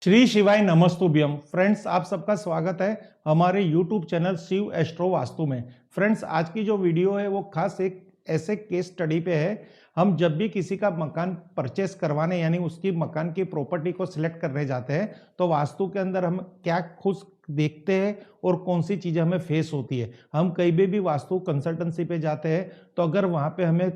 श्री शिवाय नमस्तुभ्यम। फ्रेंड्स, आप सबका स्वागत है हमारे YouTube channel Shiv astro Vastu में। फ्रेंड्स, आज की जो वीडियो है वो खास एक ऐसे केस स्टडी पे है। हम जब भी किसी का मकान परचेस करवाने यानी उसकी मकान की प्रॉपर्टी को सिलेक्ट करने जाते हैं तो वास्तु के अंदर हम क्या खुद देखते हैं और कौन सी चीज़ें हमें फेस होती है। हम कहीं भी वास्तु कंसल्टेंसी पे जाते हैं तो अगर वहाँ पे हमें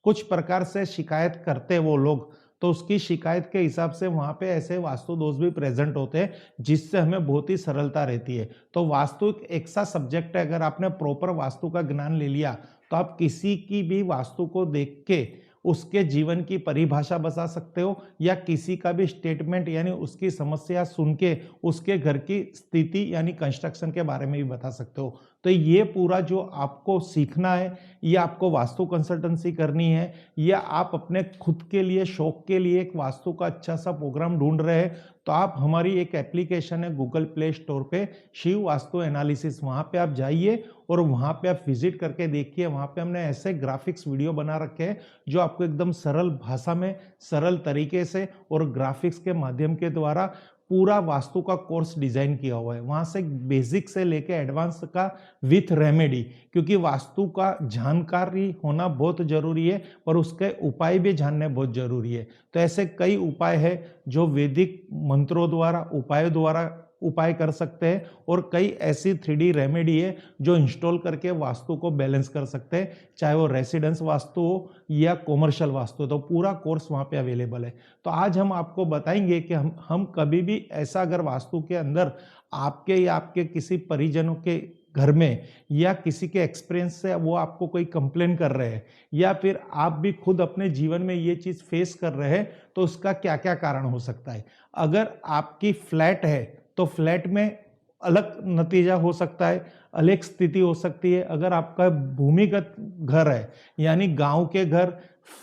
कुछ प्रकार से शिकायत करते हैं वो लोग, तो उसकी शिकायत के हिसाब से वहाँ पे ऐसे वास्तु दोष भी प्रेजेंट होते हैं जिससे हमें बहुत ही सरलता रहती है। तो वास्तु एक ऐसा सब्जेक्ट है, अगर आपने प्रॉपर वास्तु का ज्ञान ले लिया तो आप किसी की भी वास्तु को देख के उसके जीवन की परिभाषा बता सकते हो या किसी का भी स्टेटमेंट यानी उसकी समस्या सुन के उसके घर की स्थिति यानी कंस्ट्रक्शन के बारे में भी बता सकते हो। तो ये पूरा जो आपको सीखना है, ये आपको वास्तु कंसल्टेंसी करनी है या आप अपने खुद के लिए शौक के लिए एक वास्तु का अच्छा सा प्रोग्राम ढूंढ रहे हैं, तो आप हमारी एक एप्लीकेशन है गूगल प्ले स्टोर पे शिव वास्तु एनालिसिस, वहाँ पे आप जाइए और वहाँ पे आप विजिट करके देखिए। वहाँ पे हमने ऐसे ग्राफिक्स वीडियो बना रखे हैं जो आपको एकदम सरल भाषा में सरल तरीके से और ग्राफिक्स के माध्यम के द्वारा पूरा वास्तु का कोर्स डिजाइन किया हुआ है। वहाँ से बेसिक से लेके एडवांस का विथ रेमेडी, क्योंकि वास्तु का जानकारी होना बहुत जरूरी है और उसके उपाय भी जानने बहुत जरूरी है। तो ऐसे कई उपाय है जो वैदिक मंत्रों द्वारा उपायों द्वारा उपाय कर सकते हैं और कई ऐसी 3D रेमेडी है जो इंस्टॉल करके वास्तु को बैलेंस कर सकते हैं, चाहे वो रेसिडेंस वास्तु हो या कॉमर्शियल वास्तु हो। तो पूरा कोर्स वहाँ पे अवेलेबल है। तो आज हम आपको बताएंगे कि हम कभी भी ऐसा अगर वास्तु के अंदर आपके या आपके किसी परिजनों के घर में या किसी के एक्सपीरियंस से वो आपको कोई कंप्लेन कर रहे हैं या फिर आप भी खुद अपने जीवन में ये चीज़ फेस कर रहे हैं, तो उसका क्या क्या कारण हो सकता है। अगर आपकी फ्लैट है तो फ्लैट में अलग नतीजा हो सकता है, अलग स्थिति हो सकती है। अगर आपका भूमिगत घर है यानी गांव के घर,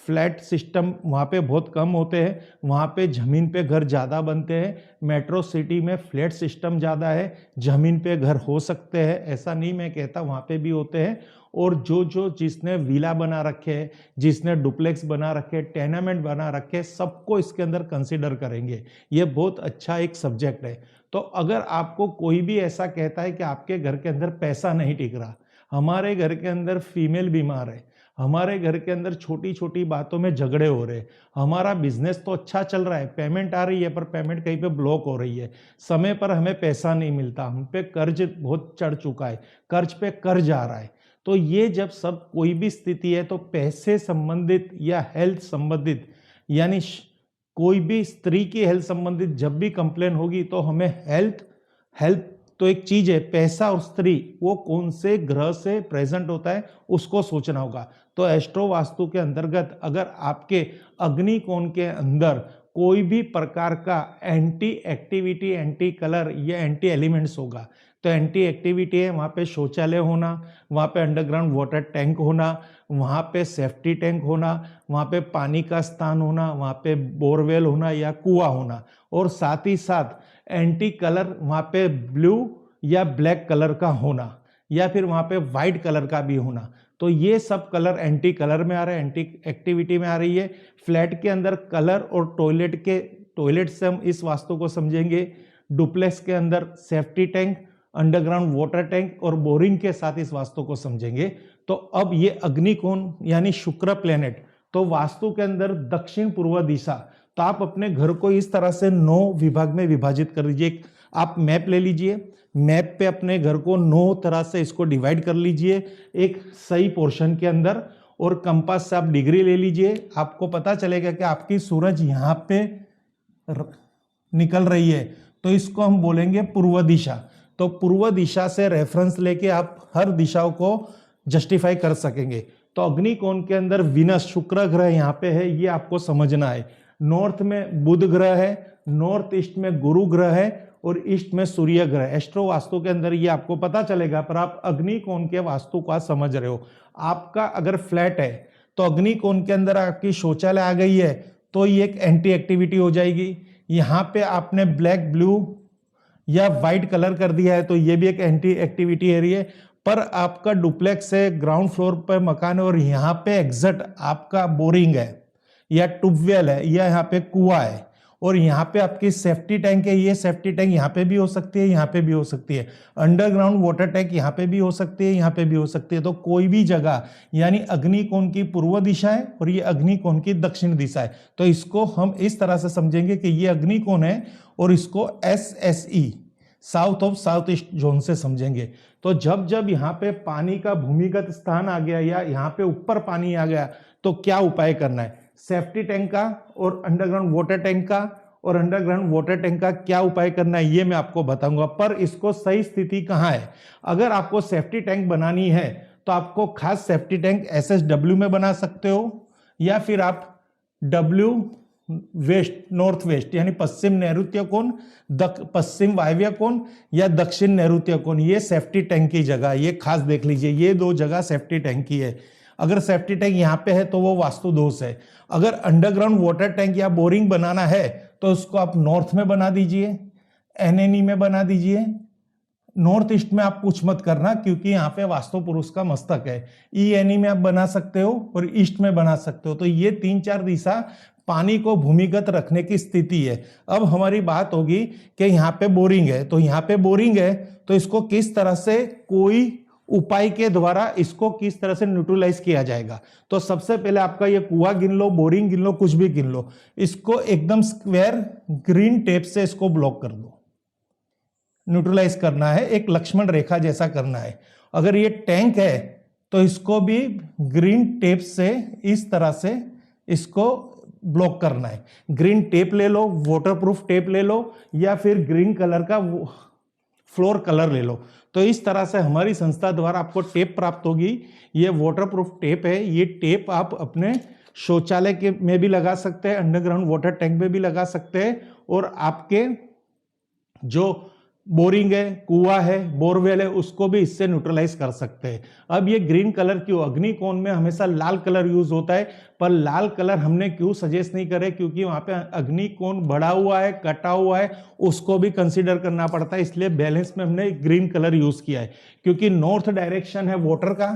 फ्लैट सिस्टम वहाँ पे बहुत कम होते हैं, वहाँ पे ज़मीन पे घर ज़्यादा बनते हैं। मेट्रो सिटी में फ्लैट सिस्टम ज़्यादा है, ज़मीन पे घर हो सकते हैं, ऐसा नहीं मैं कहता, वहाँ पे भी होते हैं। और जो जिसने विला बना रखे हैं, जिसने डुप्लेक्स बना रखे, टेनामेंट बना रखे, सबको इसके अंदर कंसिडर करेंगे। ये बहुत अच्छा एक सब्जेक्ट है। तो अगर आपको कोई भी ऐसा कहता है कि आपके घर के अंदर पैसा नहीं टिक रहा, हमारे घर के अंदर फीमेल बीमार है, हमारे घर के अंदर छोटी छोटी बातों में झगड़े हो रहे, हमारा बिजनेस तो अच्छा चल रहा है, पेमेंट आ रही है पर पेमेंट कहीं पे ब्लॉक हो रही है, समय पर हमें पैसा नहीं मिलता, हम पे कर्ज बहुत चढ़ चुका है, कर्ज पे कर्ज आ रहा है, तो ये जब सब कोई भी स्थिति है तो पैसे संबंधित या हेल्थ संबंधित यानी कोई भी स्त्री की हेल्थ संबंधित जब भी कंप्लेन होगी तो हमें हेल्थ तो एक चीज है, पैसा और स्त्री वो कौन से ग्रह से प्रेजेंट होता है उसको सोचना होगा। तो एस्ट्रो वास्तु के अंतर्गत अगर आपके अग्नि कोण के अंदर कोई भी प्रकार का एंटी एक्टिविटी, एंटी कलर या एंटी एलिमेंट्स होगा, तो एंटी एक्टिविटी है वहाँ पे शौचालय होना, वहाँ पे अंडरग्राउंड वाटर टैंक होना, वहाँ पे सेफ्टी टैंक होना, वहाँ पे पानी का स्थान होना, वहाँ पे बोरवेल होना या कुआं होना, और साथ ही साथ एंटी कलर वहाँ पे ब्लू या ब्लैक कलर का होना या फिर वहाँ पे वाइट कलर का भी होना। तो ये सब कलर एंटी कलर में आ रहे हैं, एंटी एक्टिविटी में आ रही है। फ्लैट के अंदर कलर और टॉयलेट से हम इस वास्तु को समझेंगे। डुप्लेक्स के अंदर safety tank, underground water tank और बोरिंग के साथ इस वास्तु को समझेंगे। तो अब ये अग्निकोण यानी शुक्र प्लेनेट, तो वास्तु के अंदर दक्षिण पूर्व दिशा, तो आप अपने घर को इस तरह से 9 विभाग में विभाजित कर लीजिए। आप मैप ले लीजिए, मैप पे अपने घर को 9 तरह से इसको डिवाइड कर लीजिए एक सही पोर्शन के अंदर, और कंपास से आप डिग्री ले लीजिए। आपको पता चलेगा कि आपकी सूरज यहाँ पे निकल रही है तो इसको हम बोलेंगे पूर्व दिशा। तो पूर्व दिशा से रेफरेंस लेके आप हर दिशाओं को जस्टिफाई कर सकेंगे। तो अग्निकोण के अंदर विनस शुक्र ग्रह यहाँ पे है, ये आपको समझना है। नॉर्थ में बुध ग्रह है, नॉर्थ ईस्ट में गुरु ग्रह है और ईस्ट में सूर्य ग्रह। एस्ट्रो वास्तु के अंदर ये आपको पता चलेगा, पर आप अग्निकोण के वास्तु को समझ रहे हो। आपका अगर फ्लैट है तो अग्निकोण के अंदर आपकी शौचालय आ गई है तो ये एक एंटी एक्टिविटी हो जाएगी। यहाँ पे आपने ब्लैक, ब्लू या व्हाइट कलर कर दिया है तो ये भी एक एंटी एक्टिविटी एरिया है। पर आपका डुप्लेक्स है, ग्राउंड फ्लोर पर मकान है और यहाँ पे एग्जैक्ट आपका बोरिंग है या ट्यूबवेल है या यहाँ पे कुआं है और यहाँ पे आपकी सेफ्टी टैंक है, ये सेफ्टी टैंक यहाँ पे भी हो सकती है, यहाँ पे भी हो सकती है। अंडरग्राउंड वाटर टैंक यहाँ पे भी हो सकती है, यहाँ पे भी हो सकती है। तो कोई भी जगह, यानी अग्निकोण की पूर्व दिशा है और ये अग्निकोण की दक्षिण दिशा है, तो इसको हम इस तरह से समझेंगे कि ये अग्निकोण है और इसको SSE, south of south east zone से समझेंगे। तो जब जब यहाँ पे पानी का भूमिगत स्थान आ गया या यहाँ पे ऊपर पानी आ गया, तो क्या उपाय करना है? सेफ्टी टैंक का और अंडरग्राउंड वाटर टैंक का और अंडरग्राउंड वाटर टैंक का क्या उपाय करना है, ये मैं आपको बताऊंगा। पर इसको सही स्थिति कहाँ है? अगर आपको सेफ्टी टैंक बनानी है तो आपको खास सेफ्टी टैंक SSW में बना सकते हो, या फिर आप W वेस्ट, नॉर्थ वेस्ट, यानी पश्चिम नैऋत्य कोण, पश्चिम वायव्य कोण या दक्षिण नैऋत्य कोण, ये सेफ्टी टैंक की जगह, ये खास देख लीजिए, ये 2 जगह सेफ्टी टैंक की है। अगर सेफ्टी टैंक यहाँ पे है तो वो वास्तु दोष है। अगर अंडरग्राउंड वाटर टैंक या बोरिंग बनाना है तो उसको आप नॉर्थ में बना दीजिए, NNE में बना दीजिए। नॉर्थ ईस्ट में आप कुछ मत करना, क्योंकि यहाँ पे वास्तु पुरुष का मस्तक है। ENE में आप बना सकते हो और ईस्ट में बना सकते हो। तो ये 3-4 दिशा पानी को भूमिगत रखने की स्थिति है। अब हमारी बात होगी कि यहाँ पे बोरिंग है, तो यहाँ पे बोरिंग है तो इसको किस तरह से, कोई उपाय के द्वारा इसको किस तरह से न्यूट्रलाइज किया जाएगा। तो सबसे पहले आपका ये कुआं गिन लो, बोरिंग गिन लो, कुछ भी गिन लो, इसको एकदम स्क्वायर ग्रीन टेप से इसको ब्लॉक कर दो। न्यूट्रलाइज करना है, एक लक्ष्मण रेखा जैसा करना है। अगर ये टैंक है तो इसको भी ग्रीन टेप से इस तरह से इसको ब्लॉक करना है। ग्रीन टेप ले लो, वाटरप्रूफ टेप ले लो, या फिर ग्रीन कलर का फ्लोर कलर ले लो। तो इस तरह से हमारी संस्था द्वारा आपको टेप प्राप्त होगी। ये वाटरप्रूफ टेप है। ये टेप आप अपने शौचालय के में भी लगा सकते हैं, अंडरग्राउंड वाटर टैंक में भी लगा सकते हैं, और आपके जो बोरिंग है, कुआं है, बोरवेल है, उसको भी इससे न्यूट्रलाइज कर सकते हैं। अब ये ग्रीन कलर क्यों? अग्निकोण में हमेशा लाल कलर यूज होता है, पर लाल कलर हमने क्यों सजेस्ट नहीं करे? क्योंकि वहां पे अग्निकोण बढ़ा हुआ है, कटा हुआ है, उसको भी कंसीडर करना पड़ता है। इसलिए बैलेंस में हमने ग्रीन कलर यूज किया है, क्योंकि नॉर्थ डायरेक्शन है वाटर का,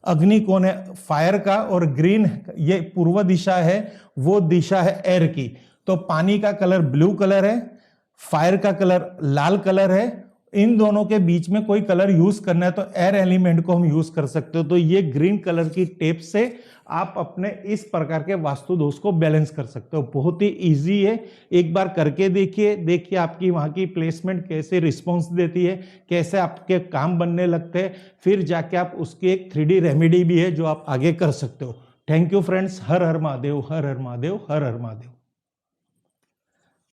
अग्निकोण है फायर का, और ग्रीन ये पूर्व दिशा है, वो दिशा है एयर की। तो पानी का कलर ब्लू कलर है, फायर का कलर लाल कलर है। इन दोनों के बीच में कोई कलर यूज करना है तो एयर एलिमेंट को हम यूज कर सकते हो। तो ये ग्रीन कलर की टेप से आप अपने इस प्रकार के वास्तु दोष को बैलेंस कर सकते हो। बहुत ही इजी है, एक बार करके देखिए आपकी वहां की प्लेसमेंट कैसे रिस्पॉन्स देती है, कैसे आपके काम बनने लगते हैं। फिर जाके आप उसकी एक 3D रेमेडी भी है जो आप आगे कर सकते हो। Thank you friends. Her her Mahadev, her her Mahadev, her her Mahadev.